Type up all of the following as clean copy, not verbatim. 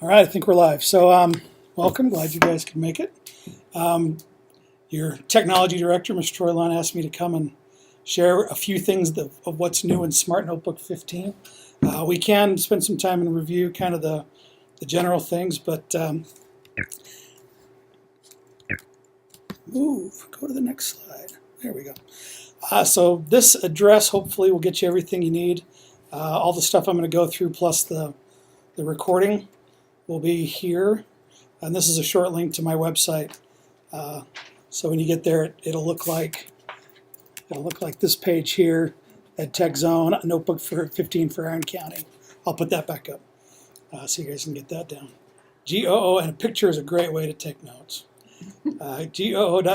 All right, I think we're live. So welcome, glad you guys could make it. Your technology director, Mr. Troylon, asked me to come and share a few things of what's new in Smart Notebook 15. We can spend some time and review kind of the general things, but go to the next slide. There we go. So this address hopefully will get you everything you need. All the stuff I'm going to go through plus the recording will be here, and this is a short link to my website. So when you get there, it'll look like this page here at Tech Zone, a notebook for 15 for Iron County. I'll put that back up so you guys can get that down. GOO, and a picture is a great way to take notes. GOO.gl/K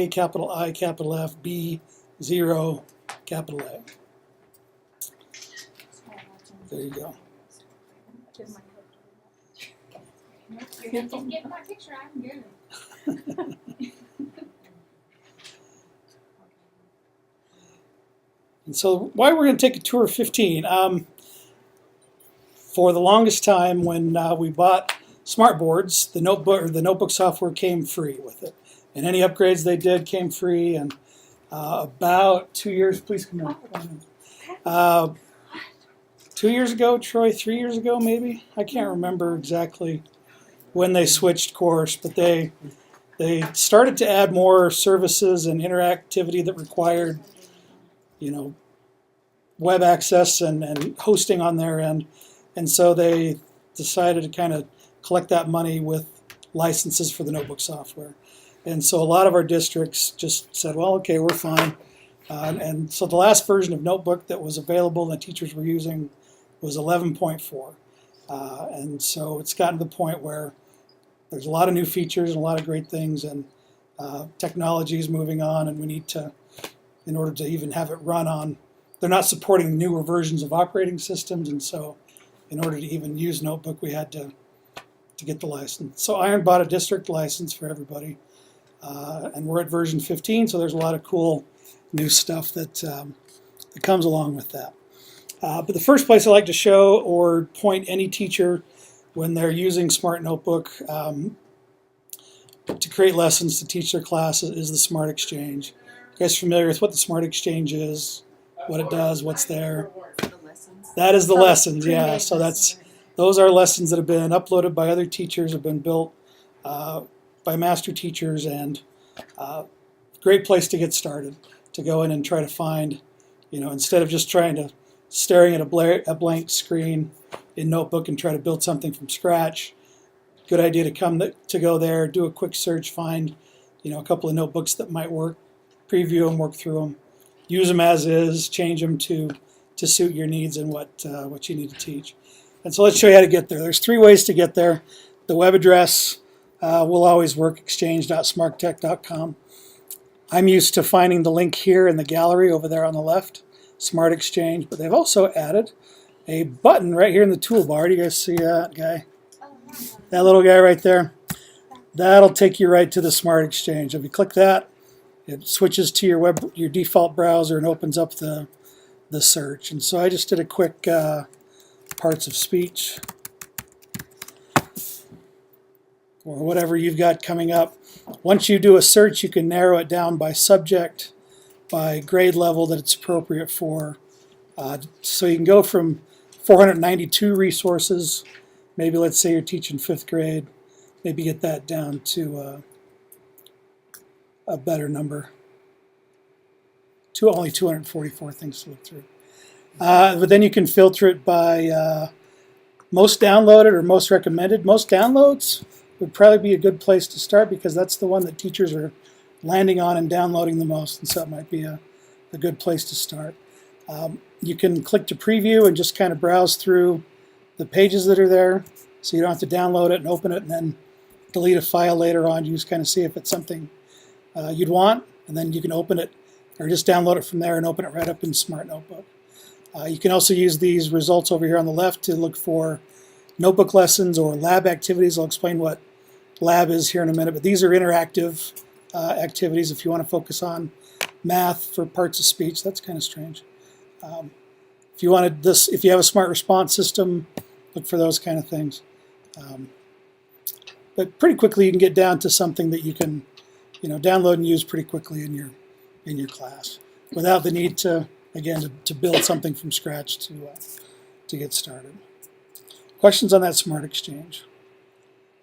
capital I capital F B 0 capital A. There you go. You didn't get my picture, I'm good. And so why we're going to take a tour of 15. For the longest time when we bought smartboards, the notebook software came free with it. And any upgrades they did came free. And about 2 years, please come on. 2 years ago, Troy, 3 years ago maybe? I can't remember exactly when they switched course, but they started to add more services and interactivity that required, web access and hosting on their end. And so they decided to kind of collect that money with licenses for the notebook software. And so a lot of our districts just said, well, okay, we're fine. And so the last version of Notebook that was available and the teachers were using was 11.4. And so it's gotten to the point where there's a lot of new features and a lot of great things, and technology is moving on, and we need to, in order to even have it run on, they're not supporting newer versions of operating systems, and so in order to even use Notebook, we had to get the license. So Iron bought a district license for everybody, and we're at version 15, so there's a lot of cool new stuff that comes along with that. But the first place I like to show or point any teacher when they're using Smart Notebook to create lessons to teach their classes is the Smart Exchange. You guys familiar with what the Smart Exchange is, what it does, what's there? That is the lessons, yeah. So those are lessons that have been uploaded by other teachers, have been built by master teachers, and great place to get started, to go in and try to find, instead of just staring at a blank screen in Notebook and try to build something from scratch. Good idea to go there, do a quick search, find a couple of notebooks that might work, preview them, work through them, use them as is, change them to suit your needs and what you need to teach. And so let's show you how to get there. There's 3 ways to get there. The web address will always work, exchange.smarttech.com. I'm used to finding the link here in the gallery over there on the left, Smart Exchange, but they've also added a button right here in the toolbar. Do you guys see that guy? That little guy right there? That'll take you right to the Smart Exchange. If you click that, it switches to your default browser and opens up the search. And so I just did a quick parts of speech or whatever you've got coming up. Once you do a search, you can narrow it down by subject, by grade level that it's appropriate for. So you can go from 492 resources, maybe let's say you're teaching 5th grade, maybe get that down to a better number, to only 244 things to look through. But then you can filter it by most downloaded or most recommended. Most downloads would probably be a good place to start because that's the one that teachers are landing on and downloading the most, and so it might be a good place to start. You can click to preview and just kind of browse through the pages that are there, so you don't have to download it and open it and then delete a file later on. You just kind of see if it's something you'd want, and then you can open it or just download it from there and open it right up in Smart Notebook. You can also use these results over here on the left to look for notebook lessons or lab activities. I'll explain what lab is here in a minute, but these are interactive activities if you want to focus on math for parts of speech. That's kind of strange. If you have a smart response system, look for those kind of things. But pretty quickly you can get down to something that you can, download and use pretty quickly in your class, without the need to, again, to build something from scratch to get started. Questions on that Smart Exchange?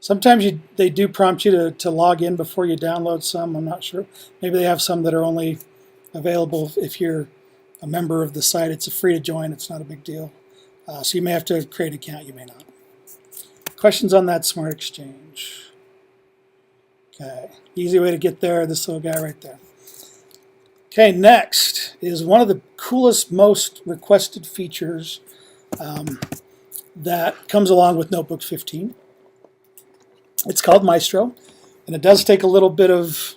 Sometimes they do prompt you to log in before you download some. I'm not sure. Maybe they have some that are only available if you're a member of the site. It's free to join. It's not a big deal. So you may have to create an account. You may not. Questions on that Smart Exchange? Okay, easy way to get there, this little guy right there. Okay, next is one of the coolest, most requested features that comes along with Notebook 15. It's called Maestro, and it does take a little bit of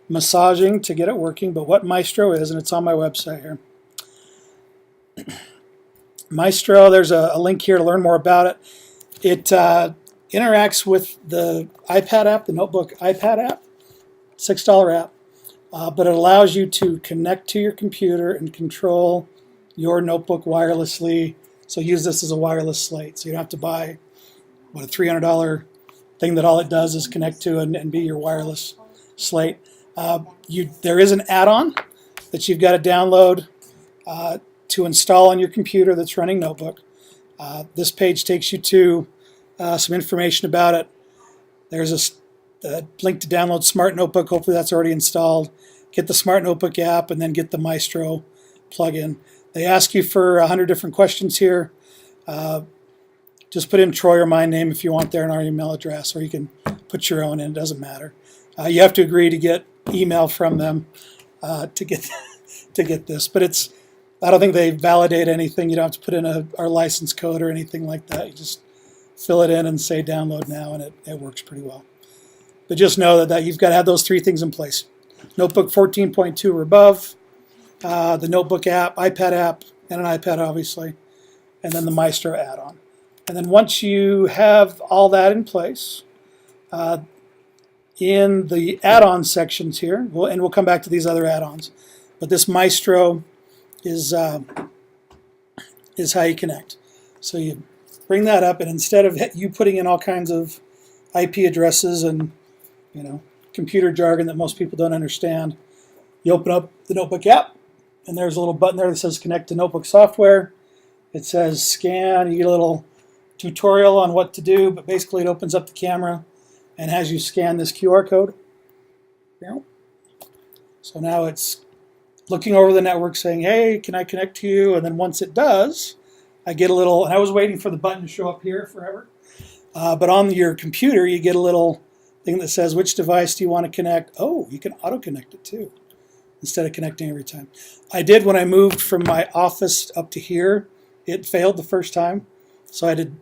massaging to get it working, but what Maestro is, and it's on my website here. Maestro, there's a link here to learn more about it. It interacts with the iPad app, the Notebook iPad app, $6 app, but it allows you to connect to your computer and control your notebook wirelessly. So use this as a wireless slate. So you don't have to buy, a $300 thing that all it does is connect to and be your wireless slate. There is an add-on that you've got to download to install on your computer that's running Notebook. This page takes you to some information about it. There's a link to download Smart Notebook. Hopefully that's already installed. Get the Smart Notebook app and then get the Maestro plugin. They ask you for 100 different questions here. Just put in Troy or my name if you want there and our email address, or you can put your own in. It doesn't matter. You have to agree to get email from them to get this. But I don't think they validate anything. You don't have to put in our license code or anything like that. You just fill it in and say download now, and it works pretty well. But just know that you've got to have those three things in place. Notebook 14.2 or above, the Notebook app, iPad app, and an iPad obviously, and then the Maestro add-on. And then once you have all that in place, in the add-on sections here, we'll come back to these other add-ons, but this Maestro is how you connect. So you bring that up, and instead of you putting in all kinds of IP addresses and computer jargon that most people don't understand, you open up the Notebook app, and there's a little button there that says connect to Notebook software. It says scan. You get a little tutorial on what to do, but basically it opens up the camera and has you scan this QR code. So now it's looking over the network saying, hey, can I connect to you? And then once it does, I get a little, and I was waiting for the button to show up here forever. But on your computer, you get a little thing that says, which device do you want to connect? Oh, you can auto-connect it too, instead of connecting every time. I did when I moved from my office up to here. It failed the first time. So I did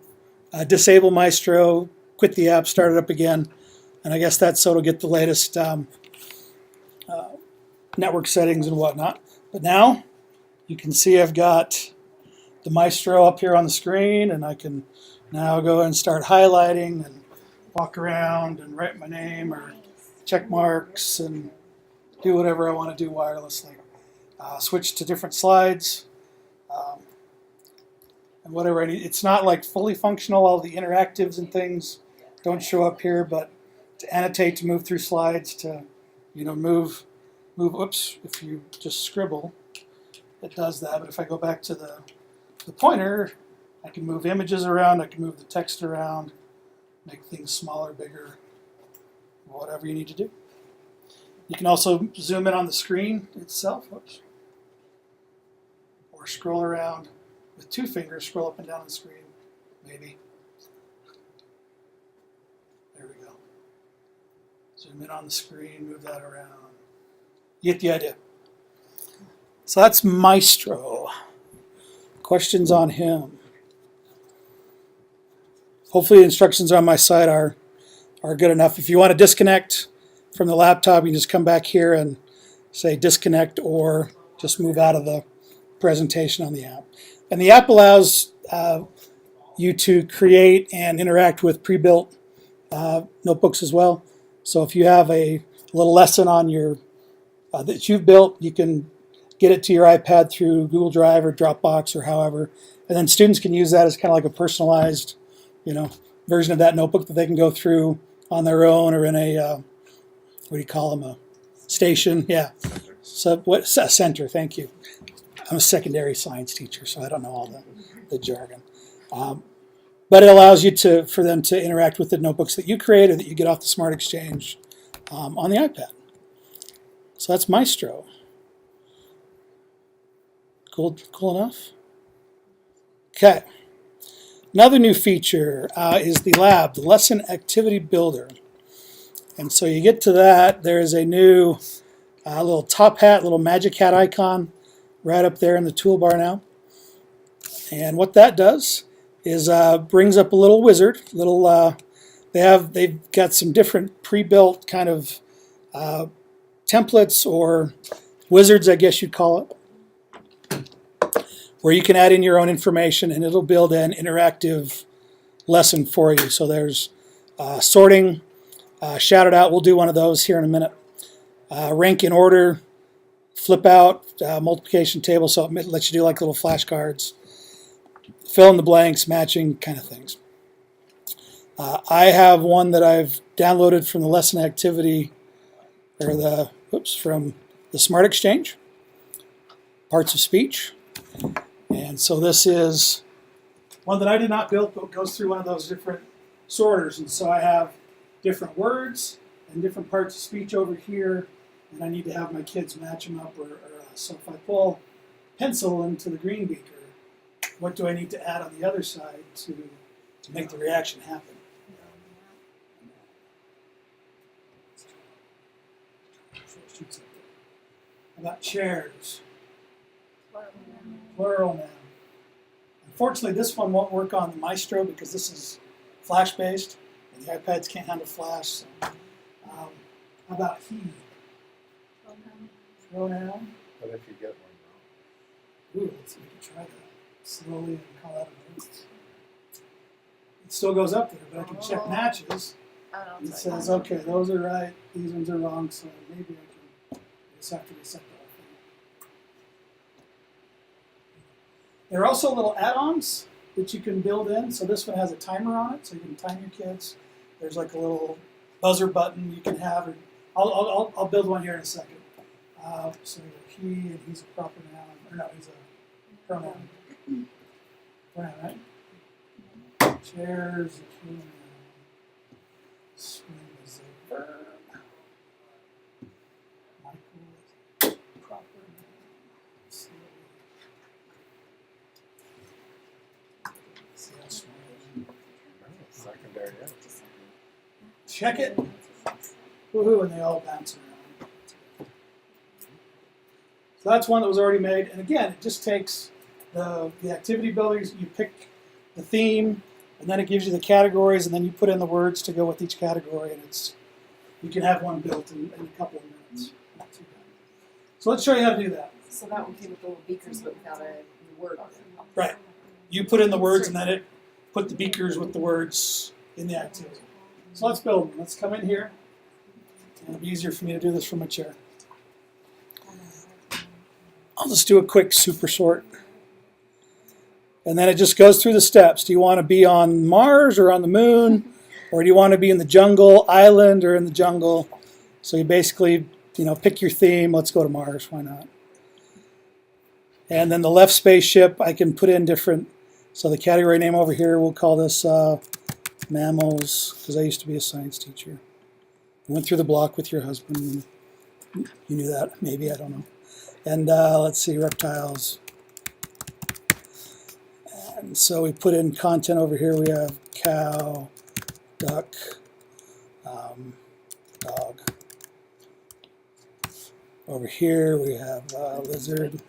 disable Maestro, quit the app, start it up again. And I guess that's so it'll get the latest network settings and whatnot. But now you can see I've got the Maestro up here on the screen, and I can now go and start highlighting and walk around and write my name or check marks and do whatever I want to do wirelessly. Switch to different slides and whatever I need. It's not like fully functional. All the interactives and things don't show up here, but to annotate, to move through slides, to move. Oops, if you just scribble, it does that. But if I go back to the pointer, I can move images around. I can move the text around, make things smaller, bigger, whatever you need to do. You can also zoom in on the screen itself. Oops. Or scroll around with two fingers, scroll up and down the screen, maybe. There we go. Zoom in on the screen, move that around. You get the idea. So that's Maestro. Questions on him? Hopefully the instructions on my site are good enough. If you want to disconnect from the laptop, you can just come back here and say disconnect, or just move out of the presentation on the app. And the app allows you to create and interact with pre-built notebooks as well. So if you have a little lesson on your that you've built, you can get it to your iPad through Google Drive or Dropbox or however, and then students can use that as kind of like a personalized, version of that notebook that they can go through on their own or in a, what do you call them, a station? Yeah. So what's a center? Thank you. I'm a secondary science teacher, so I don't know all the jargon. But it allows you for them to interact with the notebooks that you create or that you get off the Smart Exchange on the iPad. So that's Maestro. Cool enough? Okay. Another new feature is the lab, the Lesson Activity Builder. And so you get to that, there's a new little top hat, little magic hat icon right up there in the toolbar now. And what that does is brings up a little wizard, they've got some different pre-built kind of templates or wizards, I guess you'd call it, where you can add in your own information and it'll build an interactive lesson for you. So there's sorting, shout it out, we'll do one of those here in a minute. Rank in order, flip out, multiplication table, so it lets you do like little flashcards, fill in the blanks, matching kind of things. I have one that I've downloaded from the lesson activity, or from the Smart Exchange, parts of speech. And so this is one that I did not build, but goes through one of those different sorters. And so I have different words and different parts of speech over here, and I need to have my kids match them up. So if I pull pencil into the green beaker, what do I need to add on the other side to make the reaction happen? How about chairs? Plural noun. Unfortunately, this one won't work on the Maestro because this is flash-based, and the iPads can't handle flash. So, how about he? Pronoun. What if you get one wrong? Ooh, let's see if we can try that slowly and call out a note. It still goes up there, but I can check matches. It says, okay, those are right, these ones are wrong, so maybe I can just have to reset the whole thing. There are also little add-ons that you can build in. So this one has a timer on it, so you can time your kids. There's like a little buzzer button you can have. I'll build one here in a second. So he, and he's a proper noun, or no, he's a pronoun. Pronoun, right? Chairs, a pronoun. Swim is a verb. Michael is a proper noun. See how smart it is. Secondary, yeah. Check it. Woohoo, and they all bounce around. So that's one that was already made. And again, it just takes the activity builders, you pick the theme, and then it gives you the categories, and then you put in the words to go with each category, and you can have one built in a couple of minutes. Not too bad. So let's show you how to do that. So that one came with little beakers but without a word on it. Right. You put in the words, and then it put the beakers with the words in the activity. So let's build one. Let's come in here. And it'll be easier for me to do this from a chair. I'll just do a quick super sort. And then it just goes through the steps. Do you want to be on Mars or on the moon? Or do you want to be in the jungle, island, or in the jungle? So you basically, pick your theme. Let's go to Mars. Why not? And then the left spaceship, I can put in different. So the category name over here, we'll call this mammals, because I used to be a science teacher. I went through the block with your husband. You knew that, maybe, I don't know. And let's see, reptiles. And so we put in content over here. We have cow, duck, dog. Over here we have lizard,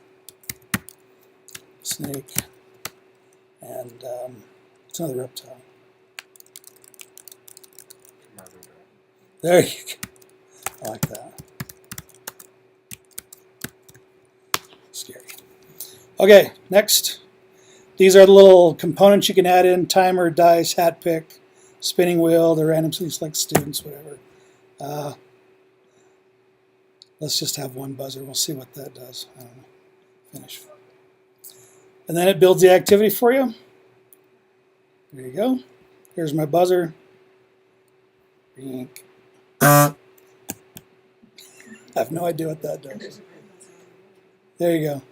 snake, and it's another reptile. There you go. I like that. Scary. Okay, next. These are the little components you can add in: timer, dice, hat pick, spinning wheel, the random select students, whatever. Let's just have one buzzer. We'll see what that does. I don't know. Finish. And then it builds the activity for you. There you go. Here's my buzzer. I have no idea what that does. There you go.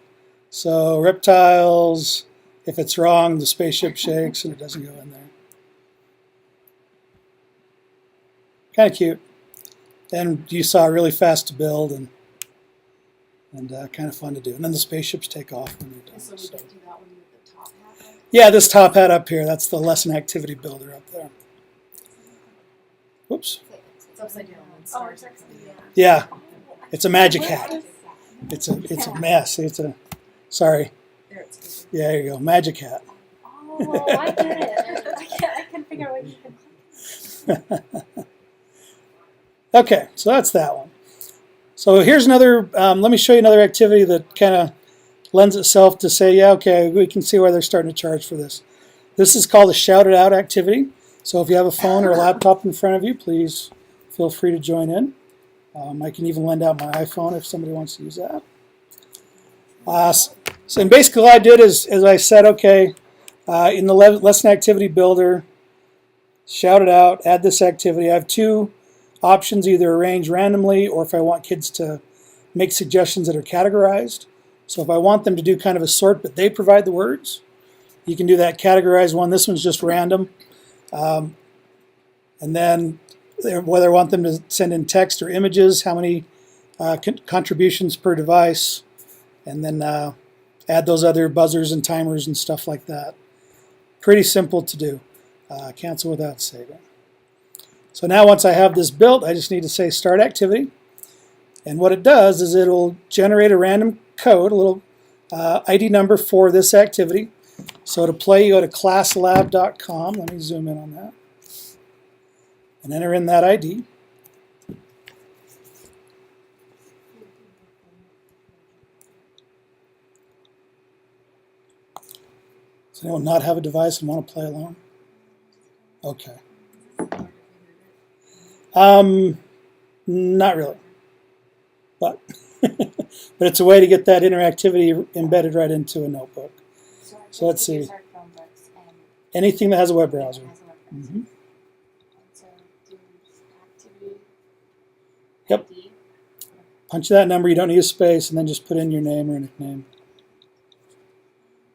So reptiles, if it's wrong, the spaceship shakes and it doesn't go in there. Kind of cute. And you saw really fast to build and kind of fun to do. And then the spaceships take off when they're done. So we get to that one with the top hat. Yeah, this top hat up here, that's the lesson activity builder up there. Whoops. It's upside down. And Oh, stars it's are coming down. Yeah, it's a magic hat. It's a mess. Sorry. There it's Yeah, there you go. Magic hat. Oh, I get it. I can't figure out what you can. Okay, so that's that one. So here's another, let me show you another activity that kind of lends itself to say, yeah, okay, we can see why they're starting to charge for this. This is called a Shoutout Out activity. So if you have a phone or a laptop in front of you, please feel free to join in. I can even lend out my iPhone if somebody wants to use that. So and basically what I did is I said, okay, in the lesson activity builder, shout it out, add this activity. I have two options, either arrange randomly or if I want kids to make suggestions that are categorized. So if I want them to do kind of a sort, but they provide the words, you can do that categorized one. This one's just random. And then whether I want them to send in text or images, how many contributions per device, and then add those other buzzers and timers and stuff like that. Pretty simple to do. Cancel without saving. So now once I have this built, I just need to say start activity. And what it does is it'll generate a random code, a little ID number for this activity. So to play, you go to classlab.com. Let me zoom in on that. And enter in that ID. Does anyone not have a device and want to play along? Okay. Not really. But but it's a way to get that interactivity embedded right into a notebook. So let's see. Anything that has a web browser. Mm-hmm. Yep. Punch that number, you don't need a space, and then just put in your name or nickname.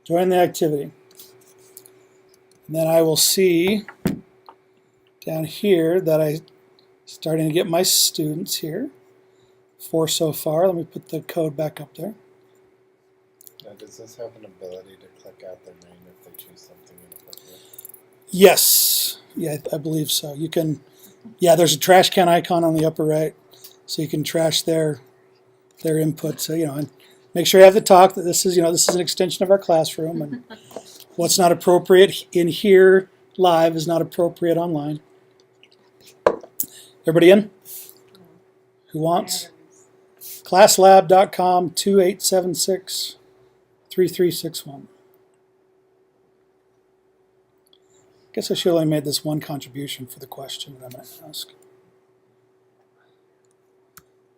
Join the activity. And then I will see down here that I'm starting to get my students here. 4 so far. Let me put the code back up there. Now, does this have an ability to click out their name if they choose something inappropriate? Yes. Yeah, I believe so. You can, yeah, there's a trash can icon on the upper right, so you can trash their input. So, and make sure you have the talk that this is, this is an extension of our classroom, and what's not appropriate in here live is not appropriate online. Everybody in? Who wants? Classlab.com 2876-3361. Guess I should have only made this one contribution for the question that I might ask.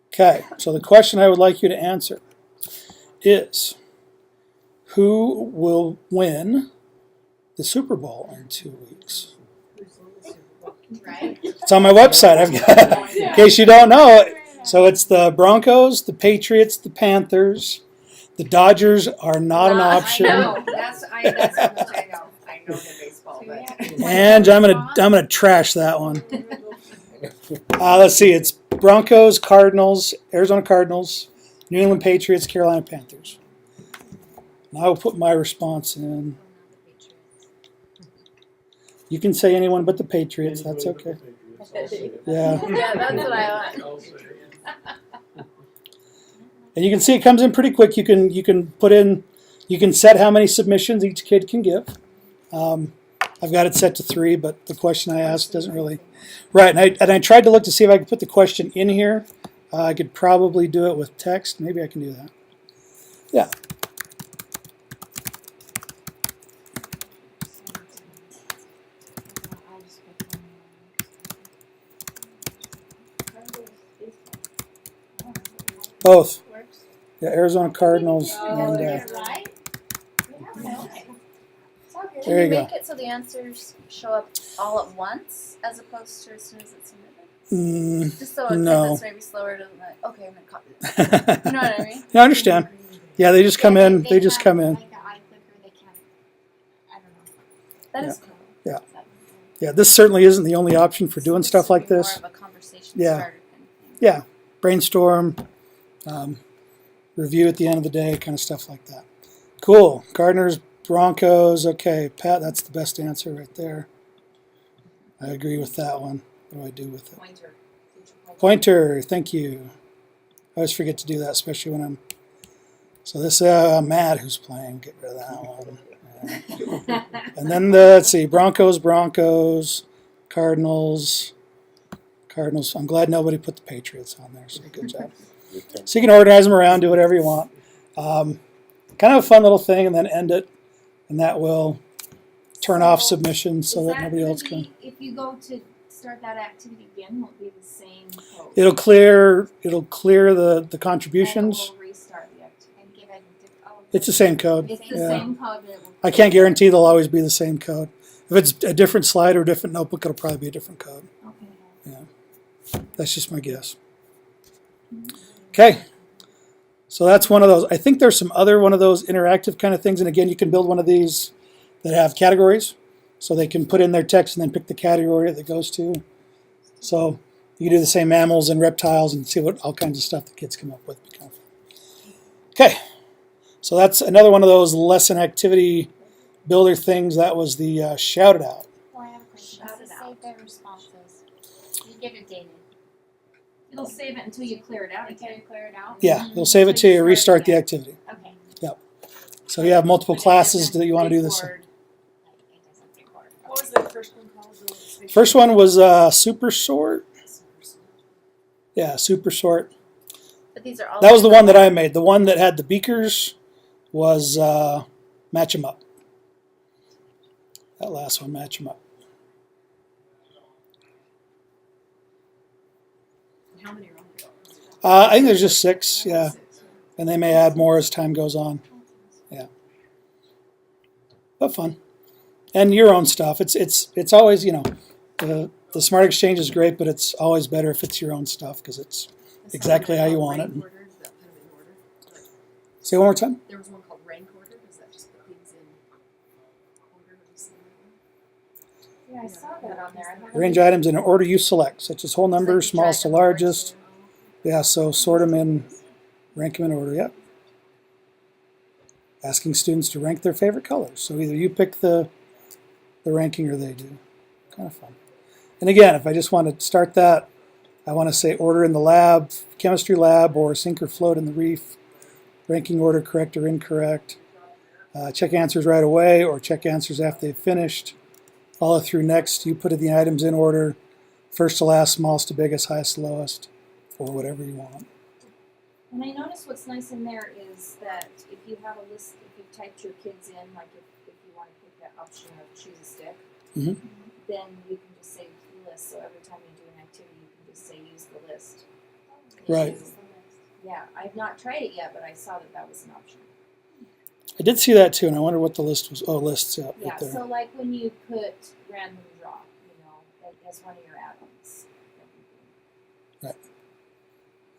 Okay, so the question I would like you to answer is, who will win the Super Bowl in 2 weeks? Right? It's on my website. I've got, in case you don't know. So it's the Broncos, the Patriots, the Panthers. The Dodgers are not an option. I know. That's how much I know. I know the baseball, but And I'm gonna trash that one. Let's see. It's Broncos, Cardinals, Arizona Cardinals, New England Patriots, Carolina Panthers. And I will put my response in. You can say anyone but the Patriots. That's okay. Yeah. yeah, that's what I want. And you can see it comes in pretty quick. You can put in, you can set how many submissions each kid can give. I've got it set to 3, but the question I asked doesn't really. Right, and I tried to look to see if I could put the question in here. I could probably do it with text. Maybe I can do that. Yeah. Both. Yeah, Arizona Cardinals and Right? It's all good. it. There you Can you go. make it so the answers show up all at once as opposed to as soon as it's submitted? Just so a kid no. that's maybe slower doesn't like, okay, I'm gonna copy this. You know what I mean? Yeah, I understand. Yeah, they just come in. They just come in. Like the eye clicker, they can't. I don't know. That is cool. Yeah. Yeah, this certainly isn't the only option for doing Seems stuff to like be this. More of a conversation Yeah. starter kind of thing. Yeah, brainstorm, review at the end of the day, kind of stuff like that. Cool. Gardeners, Broncos. Okay, Pat, that's the best answer right there. I agree with that one. What do I do with it? Pointer. Pointer, thank you. I always forget to do that, especially when I'm. So this Matt who's playing, get rid of that one. Yeah. And then let's see, Broncos, Cardinals. I'm glad nobody put the Patriots on there, so good job. So you can organize them around, do whatever you want. Kind of a fun little thing, and then end it, and that will turn off submissions so that nobody else can. If you go to start that activity again, will it be the same code? It'll clear the contributions. And it will restart the activity. And give it It's the same code. It's the Yeah. same code. But it will I can't guarantee they'll always be the same code. If it's a different slide or a different notebook, it'll probably be a different code. Okay. Yeah, that's just my guess. Okay, so that's one of those. I think there's some other one of those interactive kind of things. And again, you can build one of these that have categories, so they can put in their text and then pick the category that it goes to. So you can do the same mammals and reptiles and see what all kinds of stuff the kids come up with. Okay, so that's another one of those lesson activity builder things. That was the Shoutout. Well, I have a question. Does it save their responses? You get it dated. It'll save it until you clear it out Until again. you clear it out? Yeah, it'll save it to you, restart the activity. Okay. So you have multiple But it classes doesn't that you want to do this. record. Like, it doesn't record. What was the first one called? First one was super short. Yeah, super short. But these are all. That was the one that I made. The one that had the beakers was match 'em up. That last one, match 'em up. How many are on there? I think there's just 6, yeah, and they may add more as time goes on. Yeah, but fun, and your own stuff. It's always, the Smart Exchange is great, but it's always better if it's your own stuff because it's exactly how you want it. Rank order, is that kind of in order? Like, Say it one more time. there was one called rank order. Does that just put things in order? Have you seen that one? Yeah, I saw that on there. I haven't- Arrange items in an order you select, such as whole numbers, It's like smallest to drag and forth, largest. too. Yeah, so sort them in, rank them in order, yep. Asking students to rank their favorite colors. So either you pick the ranking or they do. Kind of fun. And again, if I just want to start that, I want to say order in the lab, chemistry lab, or sink or float in the reef. Ranking order correct or incorrect. Check answers right away or check answers after they've finished. Follow through next. You put the items in order, first to last, smallest to biggest, highest to lowest, or whatever you want. And I noticed what's nice in there is that if you have a list, if you've typed your kids in, like if you want to pick that option of choose a stick, Mhm. then you can just say list. So every time you do an activity, you can just say use the list. Right. Yeah, I've not tried it yet, but I saw that was an option. I did see that too, and I wonder what the list was. Oh, lists, yeah, Yeah, right there. so like when you put random draw, as one of your add-ons.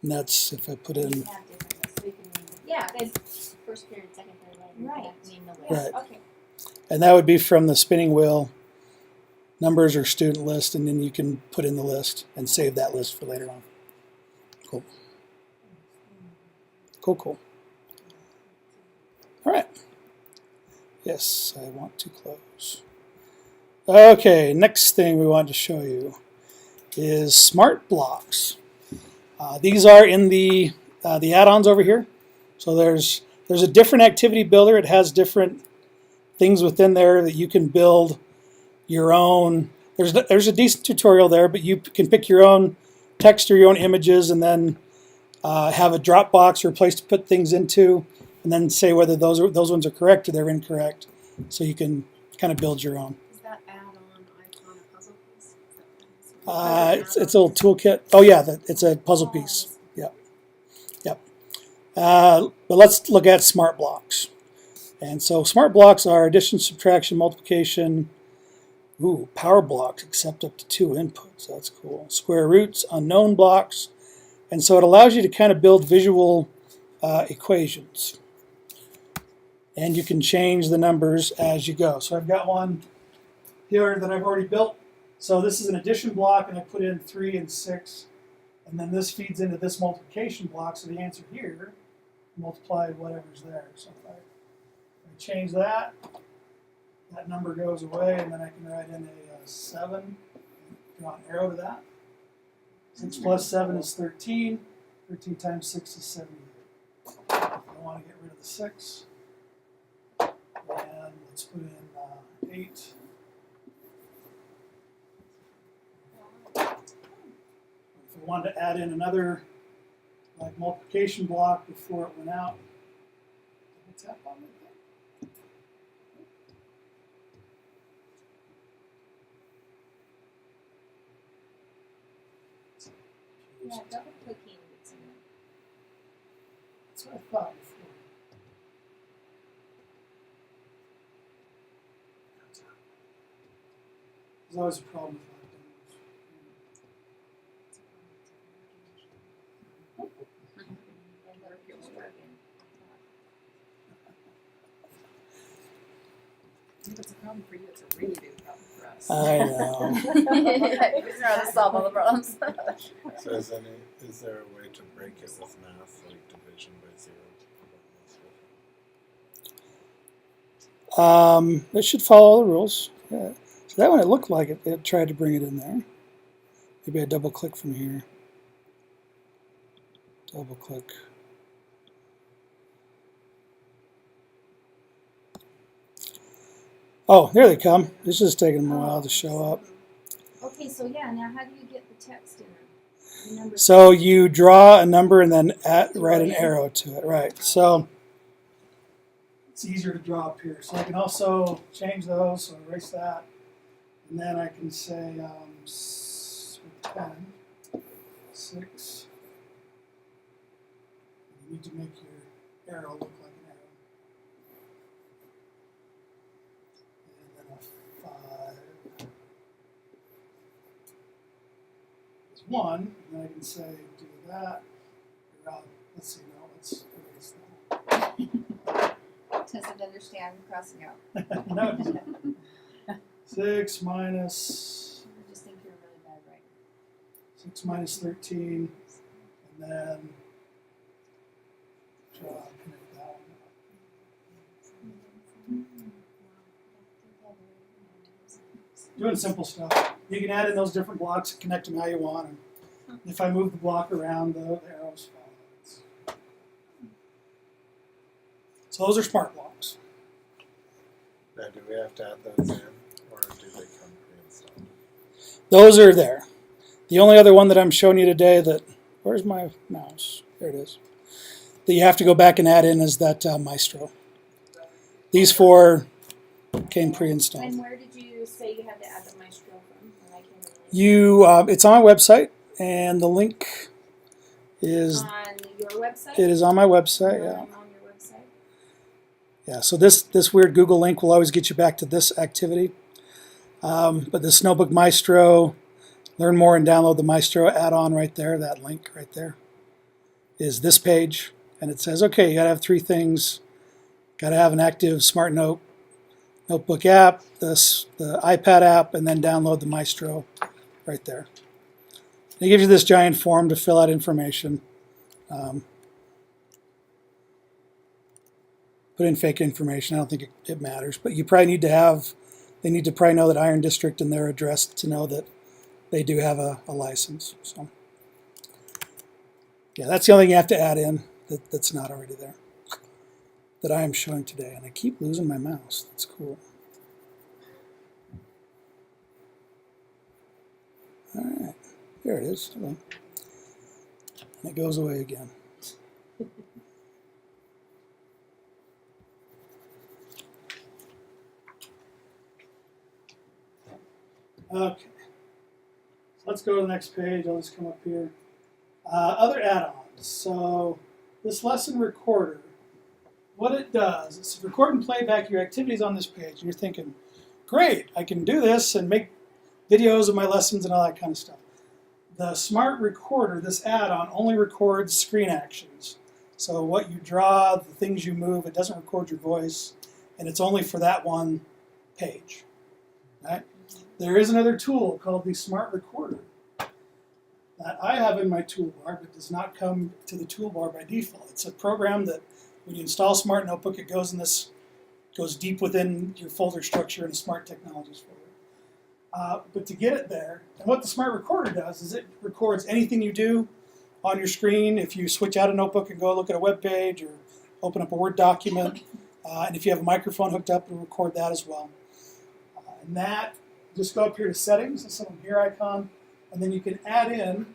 And that's if I put You in, can have different lists. So you can, yeah, There's first period, second period, Right. name the list. Right. okay. and that would be from the spinning wheel, numbers or student list, and then you can put in the list and save that list for later on. Cool. Cool. All right. Yes, I want to close. Okay, next thing we want to show you is smart blocks. These are in the add-ons over here. So there's a different activity builder. It has different things within there that you can build your own. There's a decent tutorial there, but you can pick your own text or your own images, and then have a drop box or a place to put things into, and then say whether those ones are correct or they're incorrect. So you can kind of build your own. Is that add-on icon a puzzle piece? Is that It's a little toolkit. Oh yeah, it's a puzzle piece. Yep. But let's look at smart blocks. And so smart blocks are addition, subtraction, multiplication. Ooh, power blocks accept up to 2 inputs. That's cool. Square roots, unknown blocks. And so it allows you to kind of build visual equations. And you can change the numbers as you go. So I've got one here that I've already built. So this is an addition block, and I put in 3 and 6. And then this feeds into this multiplication block. So the answer here, multiply whatever's there. So if I change that, that number goes away, and then I can write in a 7, draw an arrow to that. 6 plus 7 is 13. 13 times 6 is 78. I want to get rid of the 6. And let's put in 8. If I wanted to add in another like multiplication block before it went out, tap on it. Yeah, double clicking gets in there. That's what I thought before. There's always a problem with If it's a problem for you, it's a really big problem for us. I know. We'd rather solve all the problems. So is there a way to break it with math, like division by 0? It should follow all the rules. Yeah. So that one, it looked like it tried to bring it in there. Maybe I double click from here. Double click. Oh, there they come. It's just taking them a while to show up. Okay, so yeah, now how do you get the text in there? The numbers. So you draw a number and then write an arrow to it, right? So it's easier to draw up here. So I can also change those, so erase that. And then I can say 10, 6. You need to make your arrow look like an arrow. And then a 5 is 1. And then I can say do that. Let's see, no, let's erase that. Doesn't understand crossing out. No, it doesn't. 6 minus I just think you're a really bad writer. 6 minus 13, and then connect that one. Doing simple stuff. You can add in those different blocks and connect them how you want. And if I move the block around, the arrows follow. So those are smart blocks. Now, do we have to add those in, or do they come pre-installed? Those are there. The only other one that I'm showing you today that, where's my mouse? There it is. That you have to go back and add in is that Maestro. These 4 came pre-installed. And where did you say you had to add the Maestro from? When I came in? It's on my website, and the link is On your website? it is on my website. On Yeah, your website? yeah. So this weird Google link will always get you back to this activity. But the Snowbook Maestro, learn more and download the Maestro add-on right there. That link right there is this page, and it says, okay, you got to have 3 things. Got to have an active Smart Notebook app, the iPad app, and then download the Maestro right there. It gives you this giant form to fill out information. Put in fake information. I don't think it matters, but you probably need to have. They need to probably know that Iron District and their address to know that they do have a license. So, yeah, that's the only thing you have to add in that's not already there. That I am showing today, and I keep losing my mouse. That's cool. All right, there it is. Hello. And it goes away again. Okay, so let's go to the next page. I'll just come up here. Other add-ons. So this lesson recorder what it does is record and play back your activities on this page. And you're thinking, great, I can do this and make videos of my lessons and all that kind of stuff. The Smart Recorder, this add-on, only records screen actions. So what you draw, the things you move, it doesn't record your voice, and it's only for that one page. Right? There is another tool called the Smart Recorder that I have in my toolbar, but does not come to the toolbar by default. It's a program that when you install Smart Notebook, it goes deep within your folder structure in the Smart Technologies folder. But to get it there, and what the Smart Recorder does is it records anything you do on your screen. If you switch out a notebook and go look at a web page or open up a Word document, and if you have a microphone hooked up, it'll record that as well. And that, just go up here to Settings, this little gear icon, and then you can add in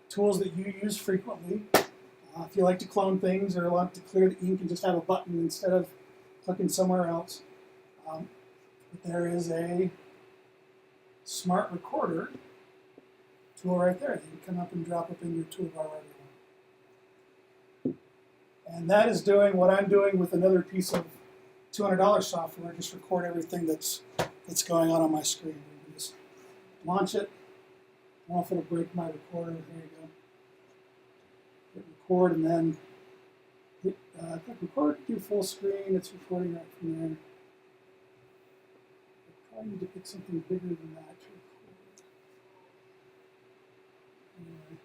tools that you use frequently. If you like to clone things or want to clear the ink and just have a button instead of clicking somewhere else. But there is a Smart Recorder tool right there that you can come up and drop up in your toolbar right away. And that is doing what I'm doing with another piece of $200 software, just record everything that's going on my screen. You can just launch it. I don't know if it'll break my recorder. There you go. Hit record and then hit click record, do full screen. It's recording right from there. I probably need to pick something bigger than that to record. Anyway,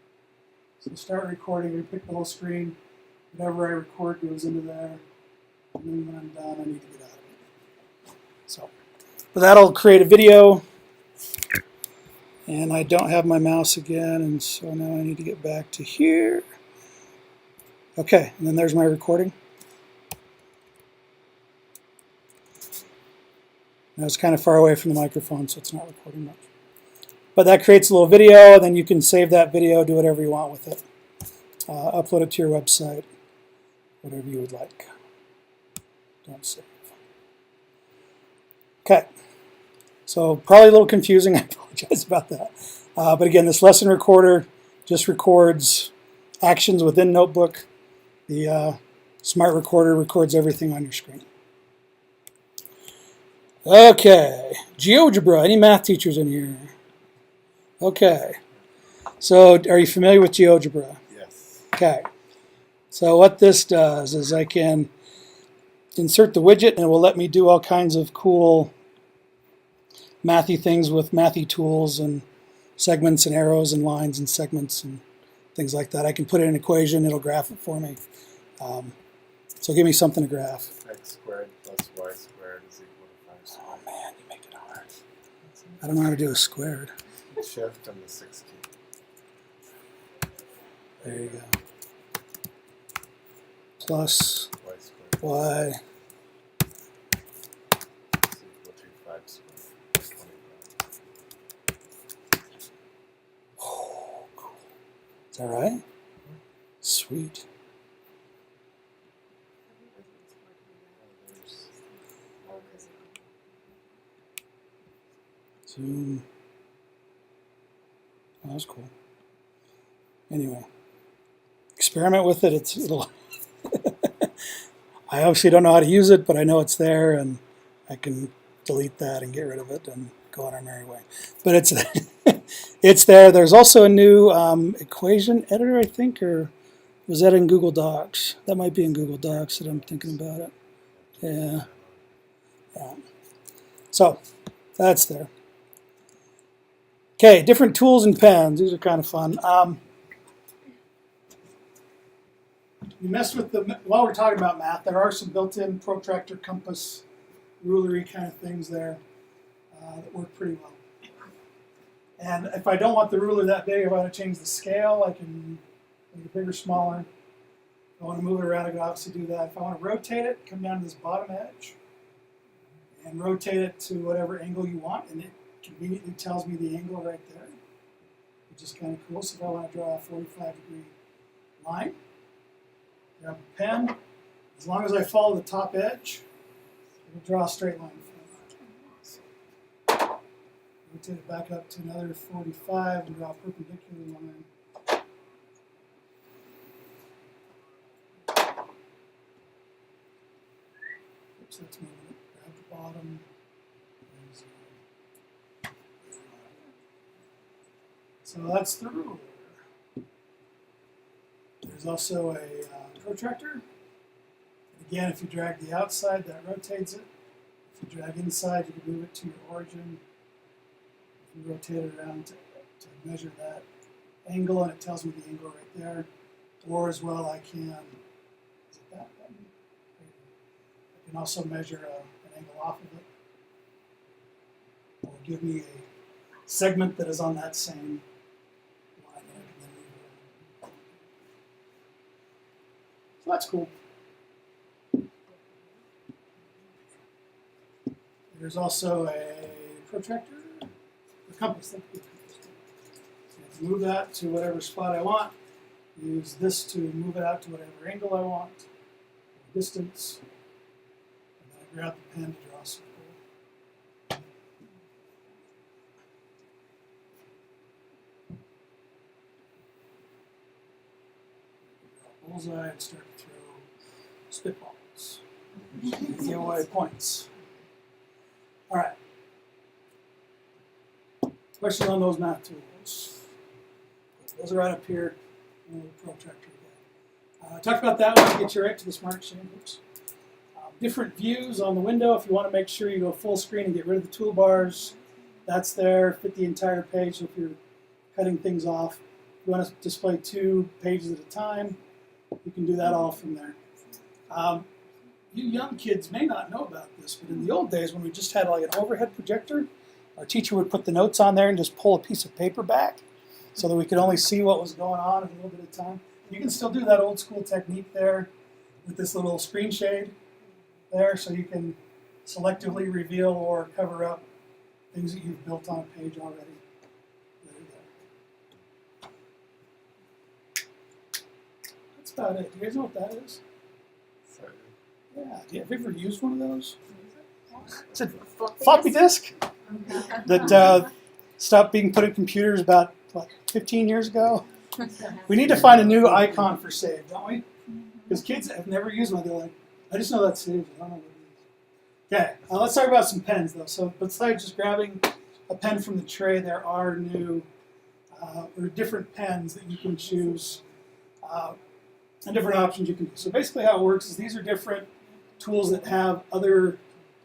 so start recording, we pick the whole screen. Whatever I record goes into there. And then when I'm done, I need to get out of it. So, but that'll create a video. And I don't have my mouse again, and so now I need to get back to here. Okay, and then there's my recording. Now it's kind of far away from the microphone, so it's not recording much. But that creates a little video, and then you can save that video, do whatever you want with it. Upload it to your website, whatever you would like. Don't save. Okay. So probably a little confusing. I apologize about that. But again, this lesson recorder just records actions within Notebook. The Smart Recorder records everything on your screen. Okay, GeoGebra. Any math teachers in here? Okay. So are you familiar with GeoGebra? Yes. Okay. So what this does is I can insert the widget and it will let me do all kinds of cool mathy things with mathy tools and segments and arrows and lines and segments and things like that. I can put in an equation, it'll graph it for me. So give me something to graph. X squared plus y squared is equal to 5 squared. Oh man, you make it hard. I don't know how to do a squared. Shift and the 6 key. There you go. Plus Y squared y. is equal to 5 squared. 25. Oh, cool. Is that right? Sweet. There's Zoom. Oh, that was cool. Anyway, experiment with it. It'll. I obviously don't know how to use it, but I know it's there, and I can delete that and get rid of it and go on our merry way. But it's it's there. There's also a new equation editor, I think, or was that in Google Docs? That might be in Google Docs that I'm thinking about it. Yeah. Yeah. So that's there. Okay, different tools and pens. These are kind of fun. You mess with the, while we're talking about math, there are some built-in protractor, compass, rulery kind of things there that work pretty well. And if I don't want the ruler that big, if I want to change the scale, I can make it bigger, smaller. If I want to move it around, I can obviously do that. If I want to rotate it, come down to this bottom edge and rotate it to whatever angle you want, and it conveniently tells me the angle right there, which is kind of cool. So if I want to draw a 45-degree line, grab a pen. As long as I follow the top edge, it'll draw a straight line. Rotate it back up to another 45 and draw a perpendicular line. it's moving it. Grab the bottom. So that's the ruler. There's also a protractor. Again, if you drag the outside, that rotates it. If you drag inside, you can move it to your origin. You can rotate it around to measure that angle, and it tells me the angle right there. Or as well, I can, is it that button? I can also measure an angle off of it. Or give me a segment that is on that same line that I can then move around. So that's cool. There's also a protractor, a compass. So I can move that to whatever spot I want. Use this to move it out to whatever angle I want, distance. And then I grab the pen to draw a circle. Bullseye and start to throw spitballs. Give away points. All right. Question on those math tools. Those are right up here. And the protractor again. Talked about that when we get you right to the Smart Exchange. Different views on the window. If you want to make sure you go full screen and get rid of the toolbars, that's there. Fit the entire page. So if you're cutting things off, if you want to display 2 pages at a time, you can do that all from there. You young kids may not know about this, but in the old days when we just had like an overhead projector, our teacher would put the notes on there and just pull a piece of paper back so that we could only see what was going on in a little bit of time. You can still do that old school technique there with this little screen shade there, so you can selectively reveal or cover up things that you've built on a page already. That's about it. Do you guys know what that is? Sorry. Yeah. Have you ever used one of those? It's a floppy disk that stopped being put in computers about, what, 15 years ago? We need to find a new icon for save, don't we? Because kids have never used one. They're like, I just know that's saved. I don't know what it is. Okay, let's talk about some pens, though. So besides just grabbing a pen from the tray, there are new or different pens that you can choose and different options you can do. So basically how it works is these are different tools that have other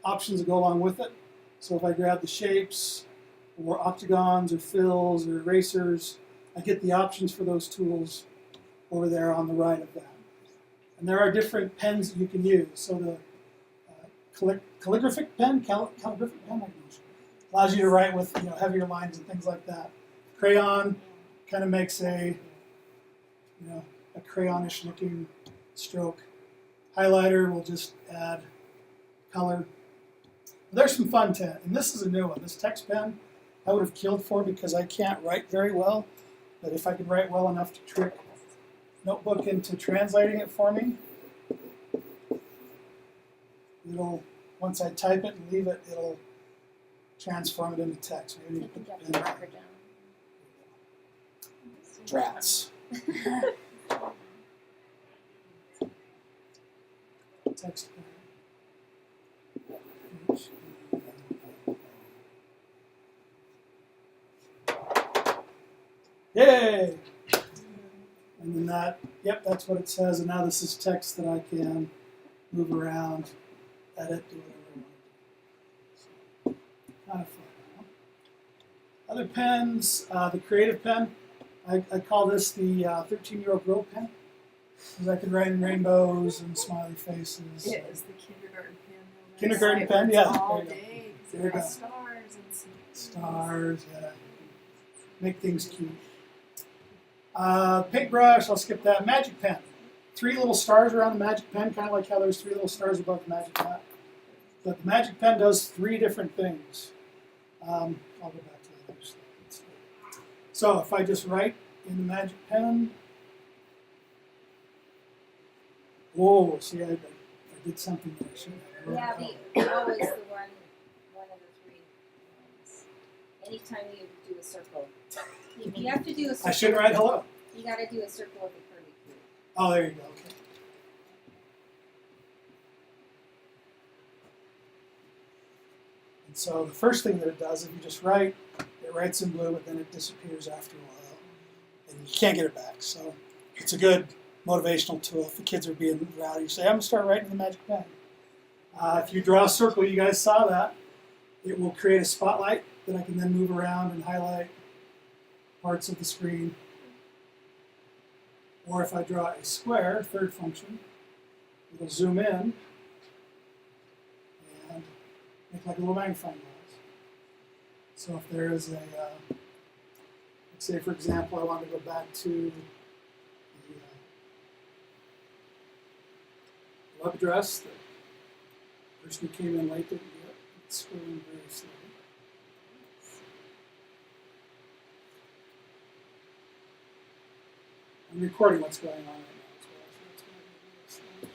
options that go along with it. So if I grab the shapes or octagons or fills or erasers, I get the options for those tools over there on the right of that. And there are different pens that you can use. So the calligraphic pen, allows you to write with heavier lines and things like that. Crayon kind of makes a crayonish looking stroke. Highlighter will just add color. There's some fun pen, and this is a new one. This text pen I would have killed for because I can't write very well. But if I can write well enough to trick Notebook into translating it for me, it'll, once I type it and leave it, it'll transform it into text. Maybe You can put get the the pen marker back. down. Drats. Text pen. Yay! And then that, yep, that's what it says. And now this is text that I can move around, edit, do whatever I want. So, kind of fun. Huh? Other pens, the Creative Pen. I call this the 13-year-old girl pen, because I can write in rainbows and smiley faces. It is the kindergarten pen. Kindergarten pen, yeah. All There you go. day. 'Cause There you it has go. stars and some Stars, yeah. Make things cute. Paintbrush, I'll skip that. Magic pen. 3 little stars around the magic pen, kind of like how there's 3 little stars above the magic pen. But the magic pen does 3 different things. I'll go back to that other slide. So if I just write in the magic pen, whoa, see, I did something that I shouldn't have. Yeah, the O is the one of the 3 ones. Anytime you do a circle, you have to do a circle. I should write hello. You got to do a circle with a curly Q. Oh, there you go. Okay. And so the first thing that it does, if you just write, it writes in blue, but then it disappears after a while. And you can't get it back. So it's a good motivational tool. If the kids are being rowdy, you say, I'm going to start writing the magic pen. If you draw a circle, you guys saw that, it will create a spotlight that I can then move around and highlight parts of the screen. Or if I draw a square, third function, it'll zoom in and make like a little magnifying glass. So if there is a, let's say for example, I want to go back to the web address that the person who came in late didn't get. It's scrolling very slowly. I'm recording what's going on right now as well, so that's why I'm very slow.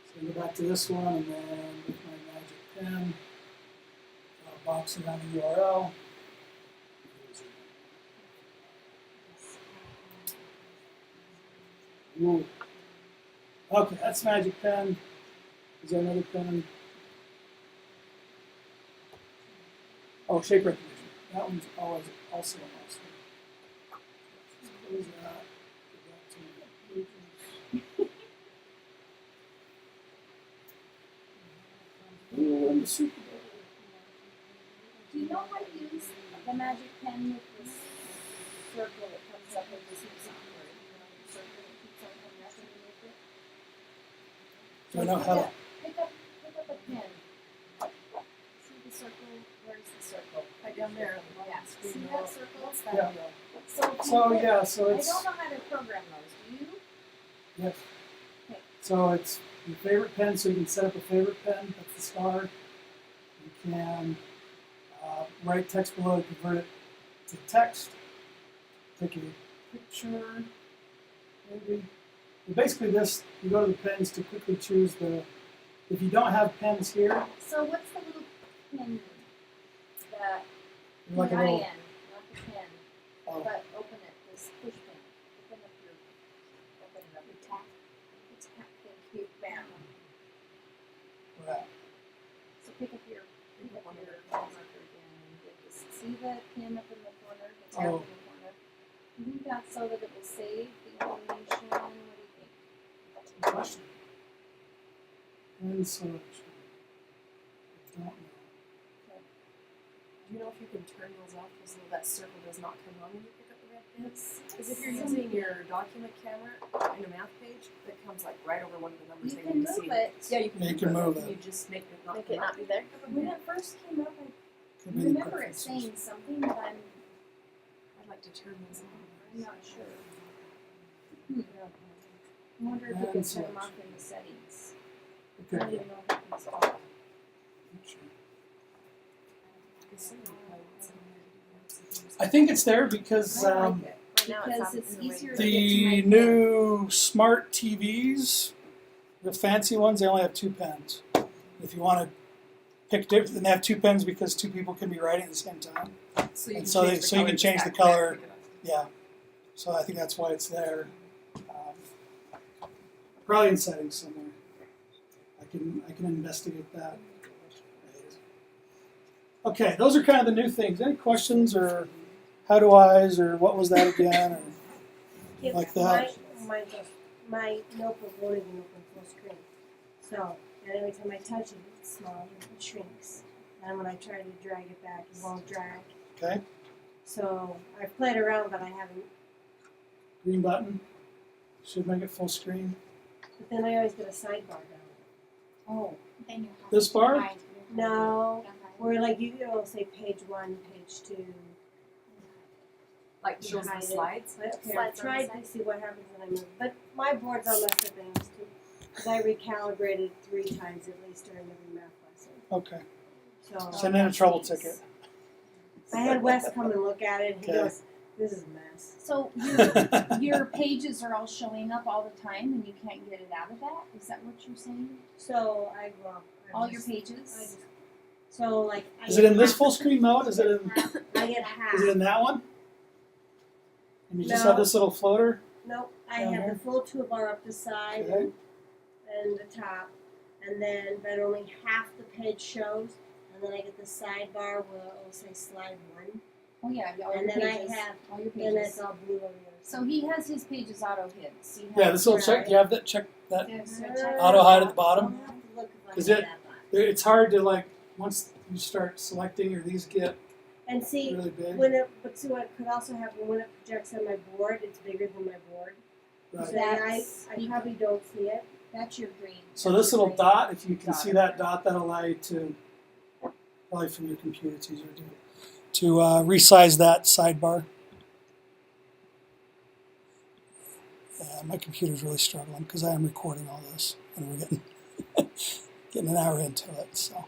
So I go back to this one, and then with my magic pen, box around the URL. Ooh. Okay, that's magic pen. Is there another pen? Oh, shape recognition. That one's always also an awesome. Close that. Go back to Ooh, and the Super Bowl. Do you know how to use the magic pen with this circle that comes up with this new software? You know, the circle that keeps on coming up underneath it? Do I know how to? Pick up a pen. See the circle? Where's the circle? Right down there. Yeah. See that circle? What's that Yeah. deal? So I it's don't know how to program those. Do you? yes. Okay. So it's your favorite pen, so you can set up a favorite pen. That's the star. You can write text below to convert it to text. Take a picture, maybe. But basically, this you go to the pens to quickly choose the. If you don't have pens here, So what's the little pen that like a the little. IN, not the pen, Oh, but open it, this push pen. Open up your, open it up, the tap, thank you, bam. right. So pick up your marker again and get this, see the pin up in the corner, the tab Oh. in the corner? Do you think that's so that it will save the information? What do you think? That's a good question. Pen selection. I don't know. Do you know if you can turn those off so that circle does not come on when you pick up the red pens? Because if you're using your document camera in a math page, it comes like right over one of the numbers You they can need to move see. it. Yeah, you can, Yeah, you can move Can it. you just make it not Make come it not up? be there? When it first came up, I Could be the remember it preferences. saying something, but I'm I'd like to turn these on. not sure. I wonder if you Pen can turn them off selection. in the settings. It I could don't be. even know if you can stop. Not sure. Because somebody probably wants something. I think it's there because I like it Right now because it's it's in the easier way. to get to the my pen. new smart TVs, the fancy ones, they only have 2 pens. If you want to pick different, then they have 2 pens because 2 people can be writing at the same time. So you And can so change the so you color can of change the stack, color. pick it up. Yeah. So I think that's why it's there. Probably in settings somewhere. I can investigate that later. Okay, those are kind of the new things. Any questions or how do I's or what was that again? Or like that. My notebook won't even open full screen. So, and every time I touch it, it's small and it shrinks. And when I try to drag it back, it won't drag. Okay, So, I've played around, but I haven't. green button. Should make it full screen. But then I always get a sidebar down. Oh, Then you have This to bar? hide. No, where like you know, say page 1, page 2. Like shows the Hide it. slides. But okay, Slides I've on the tried side. to see what happens when I move. But my board's almost advanced too. Because I recalibrated 3 times at least during every math lesson. Okay. So Send in a trouble ticket. I had Wes come and look at it and he Okay. goes, this is a mess. so your pages are all showing up all the time, and you can't get it out of that? Is that what you're saying? So I All your just- pages? So like I Is it get in this half- full screen mode? Is it in I get half. is it in that one? And you just have No. this little floater? Nope. I Down have here? the full toolbar up the side Okay. and the top, and then but only half the page shows, and then I get the sidebar where it'll say slide 1, Oh yeah, all and your then pages. I have, all your then pages. it's all blue on the other side. So he has his pages auto hid. So you Yeah, have this will check. You have that check that. check Auto hide at the I'll bottom. have to look if I Is have it- that box. It's hard to like once you start selecting, or these get And see, really big. but see what could also happen when it projects on my board, it's bigger than my board. Right. So I probably don't see it. That's your green. So That's this your little green dot, if you can dot. see that dot, that'll allow you to, probably from your computer, it's easier to resize that sidebar. My computer's really struggling because I am recording all this, and we're getting an hour into it. So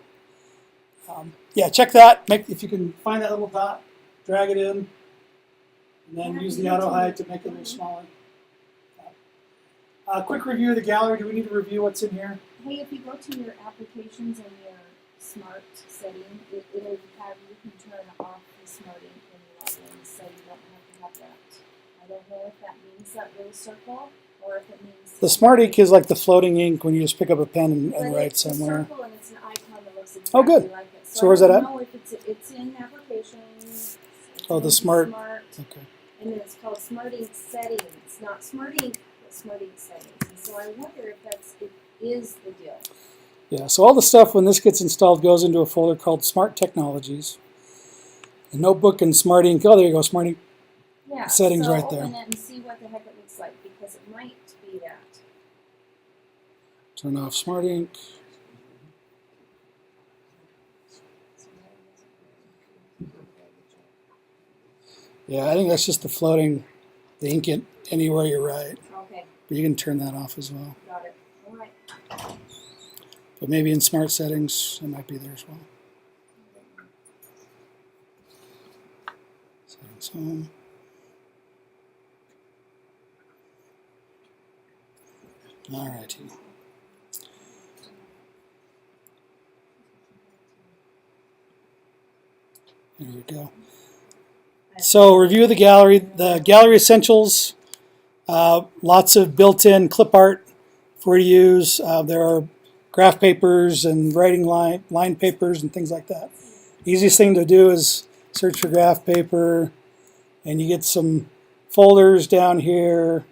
yeah, check that. If you can find that little dot, drag it in, and then use the auto hide to make it a little smaller. Quick review of the gallery. Do we need to review what's in here? Hey, if you go to your applications and your smart setting, it'll have you can turn off the Smarty when you log in, so you don't have to have that. I don't know if that means that little circle or if it means The Smart Ink is like the floating ink when you just pick up a pen and but write it's somewhere. a circle and it's an icon that looks exactly Oh, good. like it. So where's that I at? don't know if it's in applications. It's Oh, in the Smart. And Okay. then it's called Smart Ink Settings, not Smart Ink, but Smart Ink Settings. And so I wonder if it is the deal. Yeah, so all the stuff when this gets installed goes into a folder called Smart Technologies. The notebook and Smart Ink. Oh, there you go, Smart Ink. Yeah, Settings so right there. open it and see what the heck it looks like because it might be that. Turn off Smart Ink. Yeah, I think that's just the floating, the ink anywhere you write. Okay, But you can turn that off as well. got it. All right. But maybe in Smart Settings, it might be there as well. Settings home. All righty. There we go. So review of the gallery. The gallery essentials, lots of built-in clip art for you to use. There are graph papers and writing line papers and things like that. Easiest thing to do is search for graph paper, and you get some folders down here,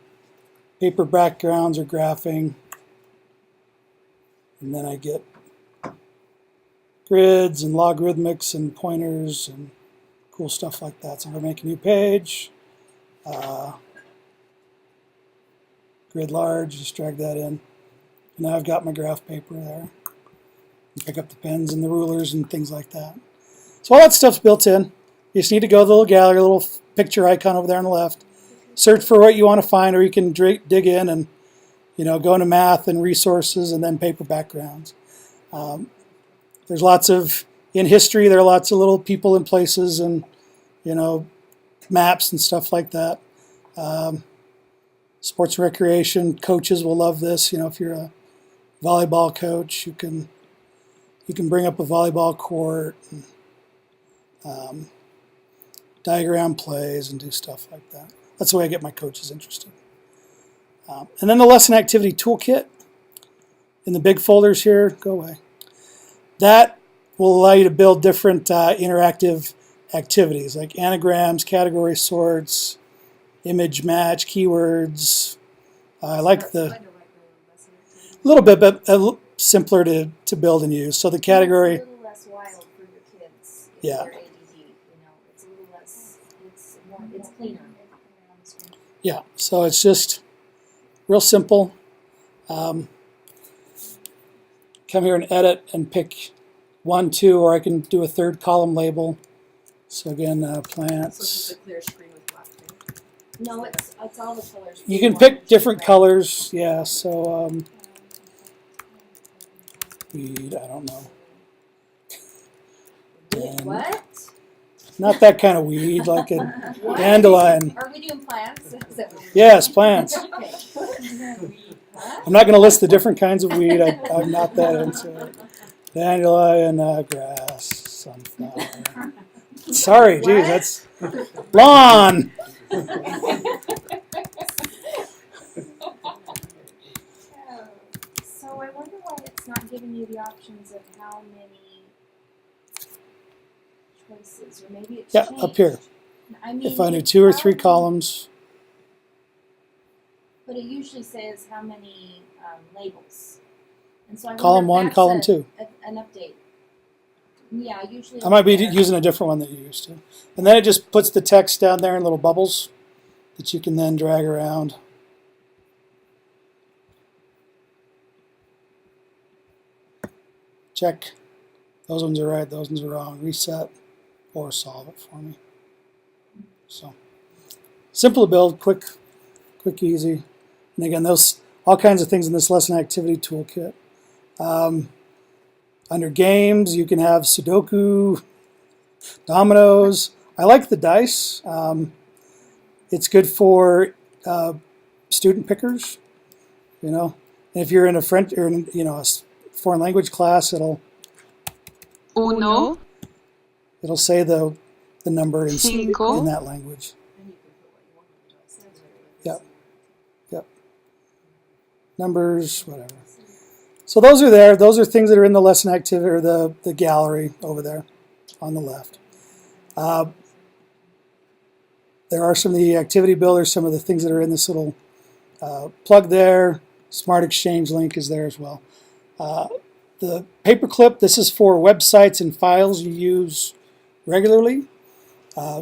paper backgrounds or graphing. And then I get grids and logarithmics and pointers and cool stuff like that. So I'm going to make a new page. Grid large, just drag that in. And now I've got my graph paper there. Pick up the pens and the rulers and things like that. So all that stuff's built in. You just need to go to the little gallery, little picture icon over there on the left. Search for what you want to find, or you can dig in and go into math and resources and then paper backgrounds. There's lots of, in history, there are lots of little people and places and, maps and stuff like that. Sports and recreation, coaches will love this. If you're a volleyball coach, you can bring up a volleyball court and diagram plays and do stuff like that. That's the way I get my coaches interested. And then the lesson activity toolkit in the big folders here, go away. That will allow you to build different interactive activities like anagrams, category sorts, image match, keywords. I like the little bit, but simpler to build and use. So the category. It's a little less wild for your kids. If Yeah. they're ADD, it's a little less. It's cleaner. Yeah, so it's just real simple. Come here and edit and pick 1, 2, or I can do a third column label. So again, So it's plants. just a clear screen with black thing. No, it's all the colors. You can pick different colors, yeah. So weed, I don't know. And What? not that kind of weed, like a dandelion. Are we doing plants? Is that what we're Yes, plants. doing? Okay. I'm not going to list the different kinds of weed. I'm not that into it. Dandelion, grass, sunflower. Sorry, geez, that's lawn. So I wonder why it's not giving you the options of how many choices, or maybe it's Yeah, changed. up here. I mean, If I do it's 2 or 3 probably- columns, But it usually says how many labels. And so I column wonder 1, if that's column 2. an update. Yeah, usually. I might be there. using a different one that you used to. And then it just puts the text down there in little bubbles that you can then drag around. Check. Those ones are right, those ones are wrong. Reset or solve it for me. So simple to build, quick, easy. And again, those all kinds of things in this lesson activity toolkit. Under games, you can have Sudoku, dominoes. I like the dice. It's good for student pickers, you know. And if you're in a French or in, you know, a foreign language class, it'll Uno, say the number in cinco, that language. And you can put what you want on the dice. That's right. Yep. Yep. Numbers, whatever. So those are there. Those are things that are in the lesson activity or the gallery over there on the left. There are some of the activity builders, some of the things that are in this little plug there. Smart Exchange link is there as well. The Paperclip, this is for websites and files you use regularly.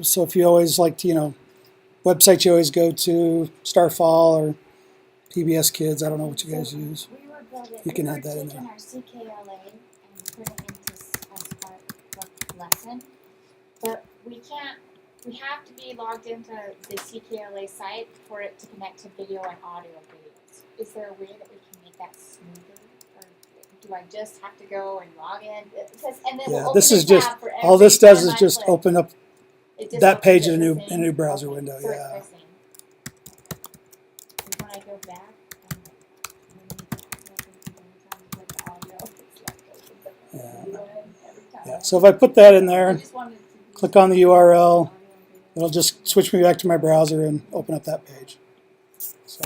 So if you always like to, you know, websites you always go to, Starfall or PBS Kids, I don't know what you guys use. We were building, You can we add that in were taking there. our CKLA and putting it into as part of the lesson. But we have to be logged into the CKLA site for it to connect to video and audio videos. Is there a way that we can make that smoother? Or do I just have to go and log in? Because, and then Yeah, we'll this open is the just, tab for all this every does time is I just click. open up It just that opens page it in the a same? new browser Okay, window, so it's yeah. the same. 'Cause when I go back, Yeah, so if I put that in there, just wanted to be- click on the URL, it'll just switch me back to my browser and open up that page. So,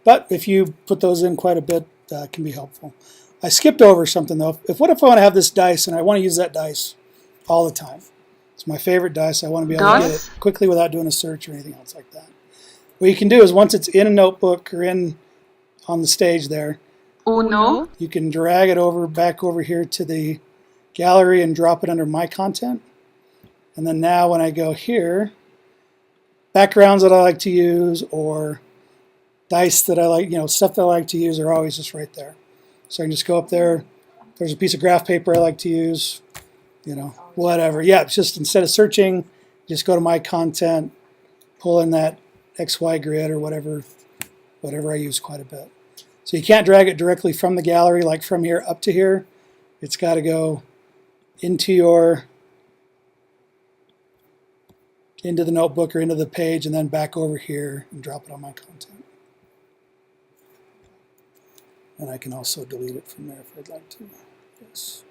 but if you put those in quite a bit, it can be helpful. I skipped over something though. What if I want to have this dice and I want to use that dice all the time? It's my favorite dice. I want to be able to get it quickly without doing a search or anything else like that. What you can do is once it's in a notebook or in on the stage there, uno, you can drag it over back over here to the gallery and drop it under my content. And then now when I go here, backgrounds that I like to use or dice that I like, you know, stuff that I like to use are always just right there. So I can just go up there. There's a piece of graph paper I like to use, you know, whatever. Yeah, it's just instead of searching, just go to my content, pull in that XY grid or whatever I use quite a bit. So you can't drag it directly from the gallery, like from here up to here. It's got to go into the notebook or into the page and then back over here and drop it on my content. And I can also delete it from there if I'd like to. Yes.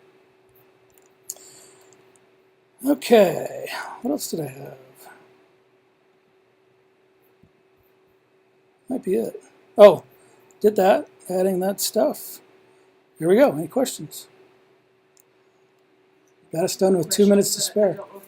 Okay, what else did I have? Might be it. Oh, did that, adding that stuff. Here we go. Any questions? Got us done with 2 minutes to spare. I don't know if